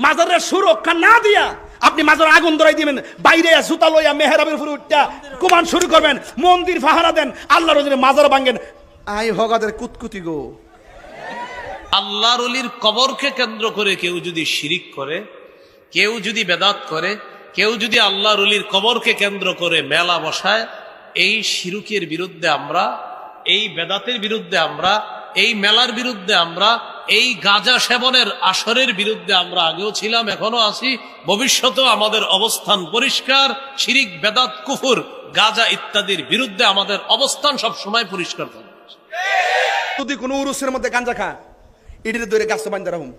মাজারের সুরক্ষা না দিয়া আপনি মাজার আগুন ধরাই দিবেন, বাইরে জুতা লইয়া মেহরাবের উপরে উঠা কুমান শুরু করবেন, মন্দির পাহারা দেন, আল্লাহর ওজনে মাজার ভাঙেন। আই হগাদের কুতকুতি গো। আল্লাহর ওলির কবরকে কেন্দ্র করে কেউ যদি শিরিক করে, কেউ যদি বেদাত করে, কেউ যদি আল্লাহর ওলির কবরকে কেন্দ্র করে মেলা বসায়, এই শিরকের বিরুদ্ধে আমরা, এই বেদাতের বিরুদ্ধে আমরা, এই মেলার বিরুদ্ধে আমরা, এই গাঁজা সেবনের আসরের বিরুদ্ধে আমরা আগেও ছিলাম, এখনো আছি, ভবিষ্যতেও আমাদের অবস্থান পরিষ্কার। শিরিক, বেদাত, কুফর, গাঁজা ইত্যাদির বিরুদ্ধে আমাদের অবস্থান সবসময় পরিষ্কার থাকবে। যদি কোনো উরুসের মধ্যে গাঞ্জা খা, ইডির ধরে গাছ বান্ধা রাখুন।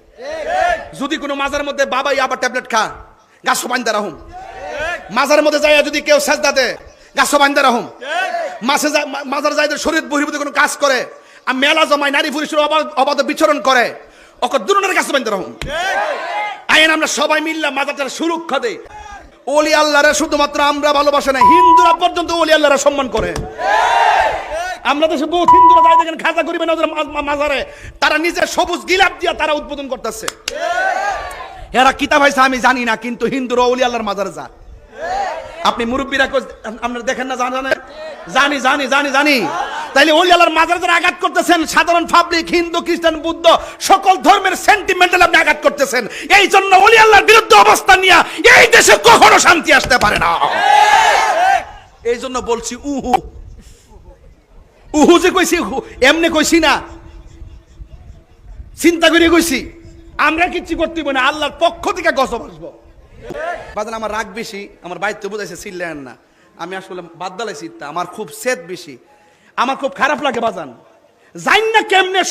যদি কোনো মাজার মধ্যে বাবাই আবার ট্যাবলেট খা, গাছ বান্ধা রাখুন। মাজার মধ্যে যায় যদি কেউ সেজদা দেয়, গাছ বান্ধা রাখুন। মাজার যায় শরীর বহির্ভূত কোনো কাজ করে, আর মেলা জমায় নারী পুরুষের অবাধ বিচরণ করে, ওকে দুজনের গাছ বান্ধা রাখুন। আইন আমরা সবাই মিললাম মাজারটার সুরক্ষা দেই। ওলি আল্লাহরে শুধুমাত্র আমরা ভালোবাসে না, হিন্দুরা পর্যন্ত ওলি আল্লাহরে সম্মান করে। আমরা দেশে বহুত হিন্দুরা যাই দেখেন খাজা করিবেন ওদের মাজারে, তারা নিজের সবুজ গিলাপ দিয়া তারা উদ্বোধন করতেছে। এরা কিতাব হয়েছে আমি জানি না, কিন্তু হিন্দুরা ওলি আল্লাহর মাজারে যা। আপনি মুরব্বীরা আপনারা দেখেন না? জানি জানি জানি জানি। তাইলে ওলি আল্লাহর মাজারে যারা আঘাত করতেছেন, সাধারণ পাবলিক, হিন্দু, খ্রিস্টান, বুদ্ধ, সকল ধর্মের সেন্টিমেন্টাল আপনি আঘাত করতেছেন। এই জন্য ওলি আল্লাহর বিরুদ্ধে অবস্থান নিয়ে এই দেশে কখনো শান্তি আসতে পারে না। এই জন্য বলছি উহু উহু যে কইছি, এমনি কইছি না, চিন্তা করে কইছি। আমরা কিচ্ছু করতে না, আল্লাহর পক্ষ থেকে গজব আসবো। বাজান আমার রাগ বেশি, আমার বাইর তো বুঝাইছে চিল্লেন না, আমি আসলে বাদ দালাইছি, আমার খুব সেদ বেশি, আমার খুব খারাপ লাগে বাজান। জান না কেমনে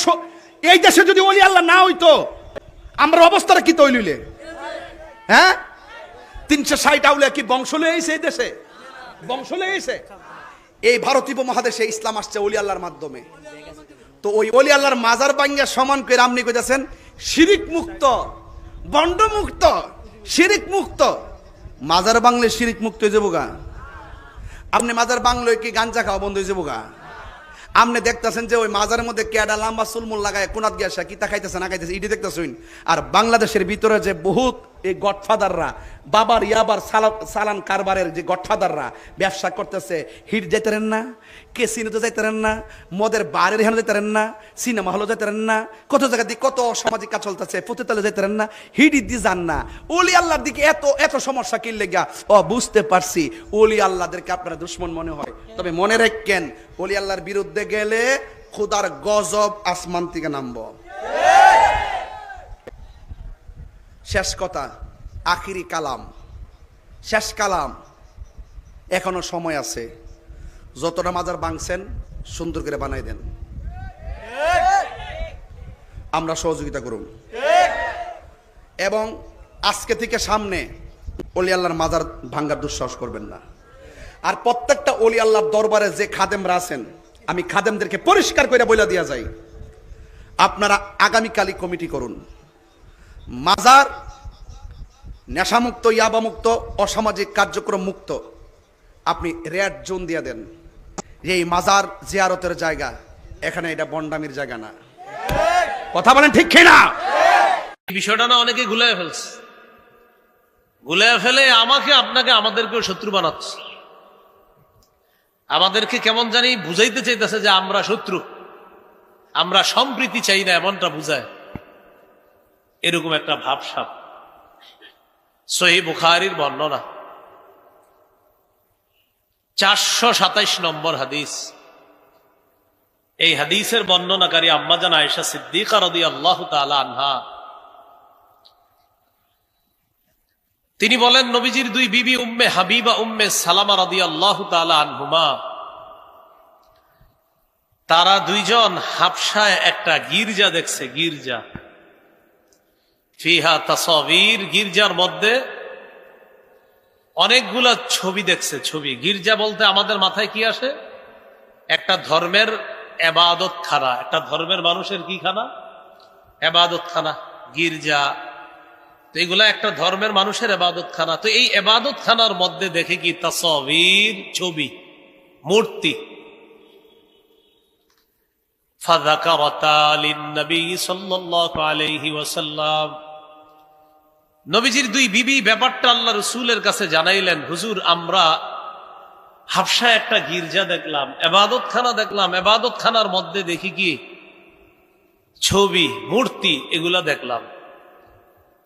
এই দেশে যদি ওলি আল্লাহ না হইতো আমার অবস্থাটা কি তৈলিলে? হ্যাঁ, 360 আউলিয়া কি বংশ লয়ে এসে এই দেশে? বংশ লয়ে এসে এই ভারতীয় উপমহাদেশে ইসলাম আসছে ওলি আল্লাহর মাধ্যমে। তো ওই ওলি আল্লাহর মাজার ভাঙ্গা সমান করে আপনি কইতাছেন শিরিক মুক্ত, বন্ড মুক্ত, শিরিক মুক্ত। মাজার বাংলে শিরিক মুক্ত হয়ে যাবো গা? আপনি মাজার বাংলো কি গাঞ্জা খাওয়া বন্ধ হয়ে যাবো গা? আপনি দেখতেছেন যে ওই মাজারের মধ্যে কেডা লম্বা চুলমুল লাগায় কোনাত গিয়া কিতা খাইতেছে না খাইতেছে ইডি দেখতেছেন। আর বাংলাদেশের ভিতরে যে বহুত এই গডফাদাররা, বাবার ইয়াবার সালান কারবারের যে গডফাদাররা ব্যবসা করতেছে, হিট যাইতেন না, কেসিনোতে যাইতেন না, মদের বারের হেন যাইতেন না, সিনেমা হলে যাইতেন না, কত জায়গা দিয়ে কত সামাজিক কাজ চলতেছে, পতিতালে যাইতেন না, হিডি দিয়ে যান না। ওলি আল্লাহর দিকে এত এত সমস্যা কি লেগা? ও বুঝতে পারছি, ওলি আল্লাহদেরকে আপনারা দুশ্মন মনে হয়। তবে মনে রাখেন, ওলি আল্লাহর বিরুদ্ধে গেলে খোদার গজব আসমান থেকে নামব। শেষ কথা, আখিরি কালাম, শেষ কালাম, এখনো সময় আছে। যতটা মাজার ভাঙছেন সুন্দর করে বানাই দেন, আমরা সহযোগিতা করুন। এবং আজকে থেকে সামনে ওলি আল্লাহর মাজার ভাঙ্গার দুঃসাহস করবেন না। আর প্রত্যেকটা ওলি আল্লাহর দরবারে যে খাদেমরা আছেন, আমি খাদেমদেরকে পরিষ্কার করে বলে দিয়া যাই, আপনারা আগামীকালই কমিটি করুন। মাজার নেশামুক্ত, ইয়াবামুক্ত, অসামাজিক কার্যক্রম মুক্ত আপনি রেড জোন দিয়ে দেন। এই মাজার জিয়ারতের জায়গা, এখানে এটা বন্ডামির জায়গা না। কথা বলেন ঠিক কিনা? বিষয়টা না অনেকে গুলায় ফেলছে, গুলায় ফেলে আমাকে, আপনাকে, আমাদেরকেও শত্রু বানাচ্ছে। আমাদেরকে কেমন জানি বুঝাইতে চাইতেছে যে আমরা শত্রু, আমরা সম্প্রীতি চাই না, এমনটা বুঝায়। এরকম একটা ভাবসাব। সহিহ বুখারীর বর্ণনা 427 নম্বর হাদিস। এই হাদিসের বর্ণনাকারী আম্মাজান আয়েশা সিদ্দিকা রাদিয়াল্লাহু তাআলা আনহা, তিনি বলেন, নবীজির দুই বিবি উম্মে হাবিবা, উম্মে সালামা রাদিয়াল্লাহু তাআলা আনহুমা, তারা দুইজন হাবশায় একটা গির্জা দেখছে। গির্জা, ফিহা তাসাবির, গির্জার মধ্যে অনেকগুলা ছবি দেখছে। ছবি, গির্জা বলতে আমাদের মাথায় কি আসে? একটা ধর্মের এবাদত খানা, একটা ধর্মের মানুষের কি খানা? এবাদত খানা, গির্জা। তো এগুলা একটা ধর্মের মানুষের এবাদত খানা। তো এই এবাদত খানার মধ্যে দেখে কি? তাসাবির, ছবি, মূর্তি। ফাযাকারাতা লিন-নবী সাল্লাল্লাহু আলাইহি ওয়াসাল্লাম, নবীজির দুই বিবি ব্যাপারটা আল্লাহ রসুলের কাছে জানাইলেন, হুজুর আমরা হাফসায় একটা গির্জা দেখলাম, এবাদতখানা দেখলাম, এবাদতখানার মধ্যে দেখি কি ছবি মূর্তি এগুলা দেখলাম।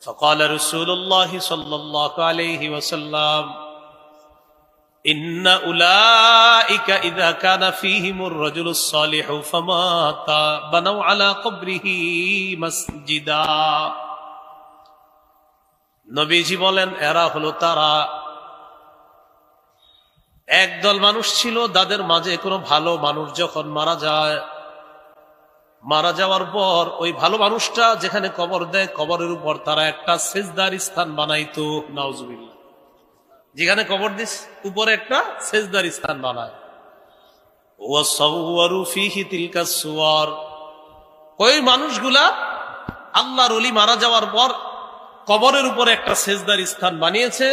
فقال رسول الله صلى الله عليه وسلم إن أولئك إذا كان فيهم الرجل الصالح فمات بنوا على قبره مسجدا। নবীজি বলেন এরা হলো তারা, একদল মানুষ ছিল তাদের মাঝে কোনো ভালো মানুষ যখন মারা যায়, মারা যাওয়ার পর ওই ভালো মানুষটা যেখানে কবর দেয় কবরের উপর তারা একটা সেজদার স্থান বানাইতো, নাউজুবিল্লাহ, যেখানে কবর দিস উপরে একটা সেজদার স্থান বানায়। ওয়াসাওয়ারু ফীহি তিলকা সুওয়ার, ওই মানুষগুলা আল্লাহর ওলি মারা যাওয়ার পর কবরের উপরে একটা সেজদার স্থান বানিয়েছে,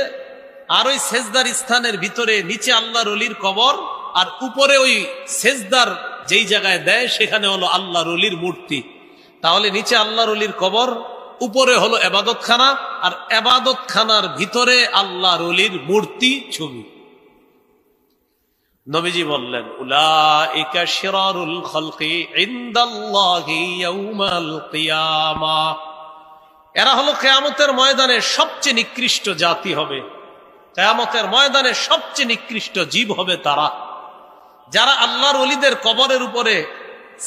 আর ওই সেজদার স্থানের ভিতরে নিচে আল্লাহর ওলির কবর, আর উপরে ওই সেজদার যেই জায়গায় দেয় সেখানে হলো আল্লাহর ওলির মূর্তি। তাহলে নিচে আল্লাহর ওলির কবর, উপরে হলো এবাদতখানা, আর এবাদতখানার ভিতরে আল্লাহর ওলির মূর্তি ছবি। নবীজি বললেন উলাইকা শিরারুল খালকি ইনদাল্লাহি ইয়াউমাল কিয়ামাহ, এরা হলো কিয়ামতের ময়দানে সবচেয়ে নিকৃষ্ট জাতি হবে, কিয়ামতের ময়দানে সবচেয়ে নিকৃষ্ট জীব হবে তারা যারা আল্লাহর ওলিদের কবরের উপরে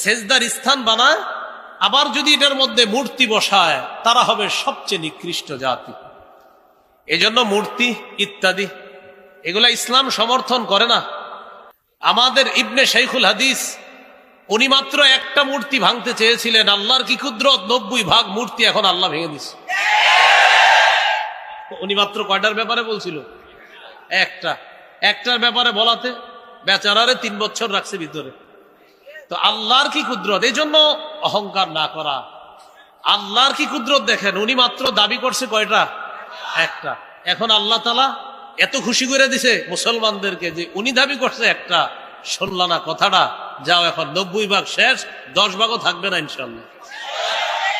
সেজদার স্থান বানায়, আবার যদি এটার মধ্যে মূর্তি বসায় তারা হবে সবচেয়ে নিকৃষ্ট জাতি। এজন্য মূর্তি ইত্যাদি এগুলা ইসলাম সমর্থন করে না। আমাদের ইবনে শাইখুল হাদিস উনি মাত্র একটা মূর্তি ভাঙতে চেয়েছিলেন, আল্লাহর কি কুদরত, 90 ভাগ মূর্তি এখন আল্লাহ ভেঙে দিচ্ছে। উনি মাত্র কয়টার ব্যাপারে বলছিল? একটার ব্যাপারে বলাতে বেচারারে 3 বছর রাখছে ভিতরে। তো আল্লাহর কি কুদরত, এই জন্য অহংকার না করা। আল্লাহর কি কুদরত দেখেন, উনি মাত্র দাবি করছে কয়টা? একটা। এখন আল্লাহ তাআলা এত খুশি করে দিছে মুসলমানদেরকে যে উনি দাবি করছে একটা, শুনলা না কথাটা, যাও এখন 90 ভাগ শেষ, 10 ভাগও থাকবে না ইনশাআল্লাহ।